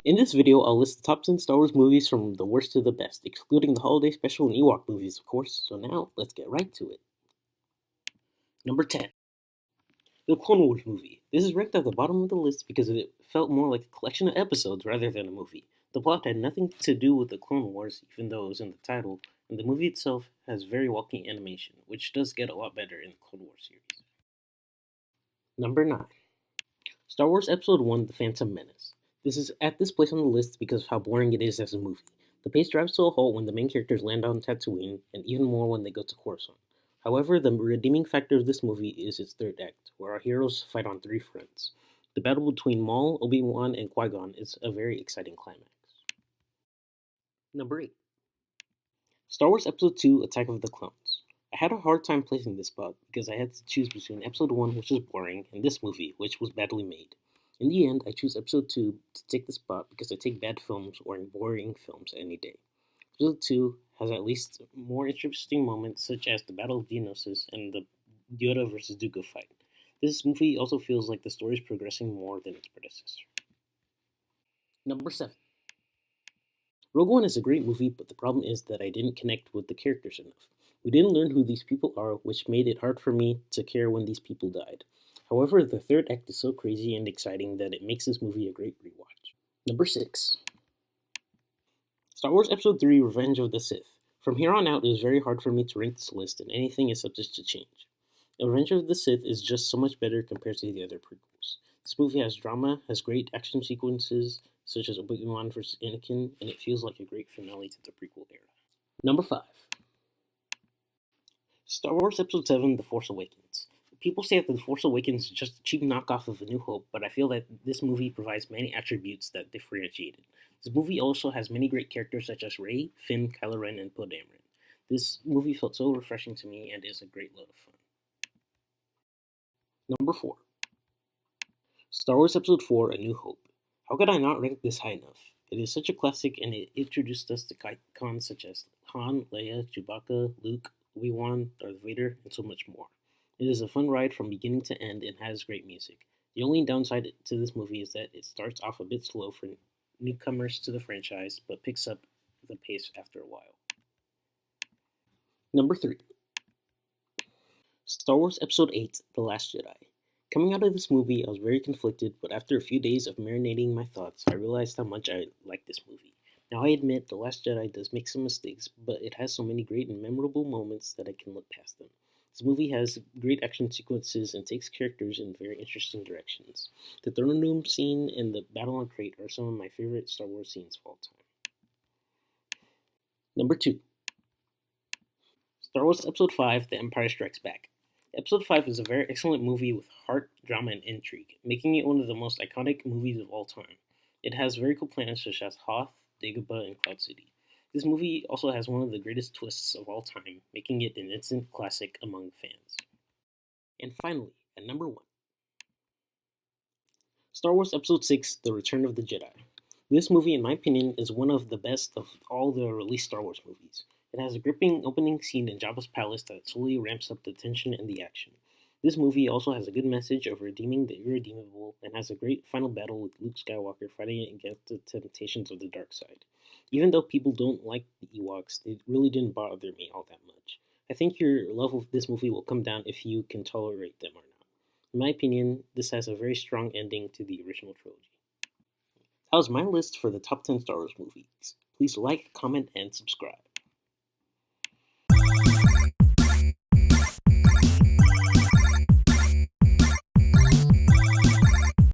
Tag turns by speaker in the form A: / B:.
A: In this video, I'll list the top 10 Star Wars movies from the worst to the best, excluding the holiday special and Ewok movies, of course. So now, let's get right to it. Number 10. The Clone Wars movie. This is ranked at the bottom of the list because it felt more like a collection of episodes rather than a movie. The plot had nothing to do with the Clone Wars, even though it was in the title, and the movie itself has very wonky animation, which does get a lot better in the Clone Wars series. Number 9. Star Wars Episode 1, The Phantom Menace. This is at this place on the list because of how boring it is as a movie. The pace drives to a halt when the main characters land on Tatooine, and even more when they go to Coruscant. However, the redeeming factor of this movie is its third act, where our heroes fight on three fronts. The battle between Maul, Obi-Wan, and Qui-Gon is a very exciting climax. Number 8. Star Wars Episode 2, Attack of the Clones. I had a hard time placing this spot because I had to choose between Episode 1, which was boring, and this movie, which was badly made. In the end, I choose Episode 2 to take the spot because I take bad films or boring films any day. Episode 2 has at least more interesting moments, such as the Battle of Geonosis and the Yoda vs. Dooku fight. This movie also feels like the story is progressing more than its predecessor. Number 7. Rogue One is a great movie, but the problem is that I didn't connect with the characters enough. We didn't learn who these people are, which made it hard for me to care when these people died. However, the third act is so crazy and exciting that it makes this movie a great rewatch. Number 6. Star Wars Episode 3, Revenge of the Sith. From here on out, it is very hard for me to rank this list, and anything is subject to change. Revenge of the Sith is just so much better compared to the other prequels. This movie has drama, has great action sequences, such as Obi-Wan vs. Anakin, and it feels like a great finale to the prequel era. Number 5. Star Wars Episode 7, The Force Awakens. People say that The Force Awakens is just a cheap knockoff of A New Hope, but I feel that this movie provides many attributes that differentiate it. This movie also has many great characters such as Rey, Finn, Kylo Ren, and Poe Dameron. This movie felt so refreshing to me and is a great load of fun. Number 4. Star Wars Episode 4, A New Hope. How could I not rank this high enough? It is such a classic, and it introduced us to icons such as Han, Leia, Chewbacca, Luke, Obi-Wan, Darth Vader, and so much more. It is a fun ride from beginning to end and has great music. The only downside to this movie is that it starts off a bit slow for newcomers to the franchise, but picks up the pace after a while. Number 3. Star Wars Episode 8, The Last Jedi. Coming out of this movie, I was very conflicted, but after a few days of marinating my thoughts, I realized how much I liked this movie. Now I admit The Last Jedi does make some mistakes, but it has so many great and memorable moments that I can look past them. This movie has great action sequences and takes characters in very interesting directions. The throne room scene and the battle on Crate are some of my favorite Star Wars scenes of all time. Number 2. Star Wars Episode 5, The Empire Strikes Back. Episode 5 is a very excellent movie with heart, drama, and intrigue, making it one of the most iconic movies of all time. It has very cool planets such as Hoth, Dagobah, and Cloud City. This movie also has one of the greatest twists of all time, making it an instant classic among fans. And finally, at number 1. Star Wars Episode 6, The Return of the Jedi. This movie, in my opinion, is one of the best of all the released Star Wars movies. It has a gripping opening scene in Jabba's palace that slowly ramps up the tension and the action. This movie also has a good message of redeeming the irredeemable and has a great final battle with Luke Skywalker fighting against the temptations of the dark side. Even though people don't like the Ewoks, it really didn't bother me all that much. I think your love of this movie will come down if you can tolerate them or not. In my opinion, this has a very strong ending to the original trilogy. That was my list for the top 10 Star Wars movies. Please like, comment, and subscribe.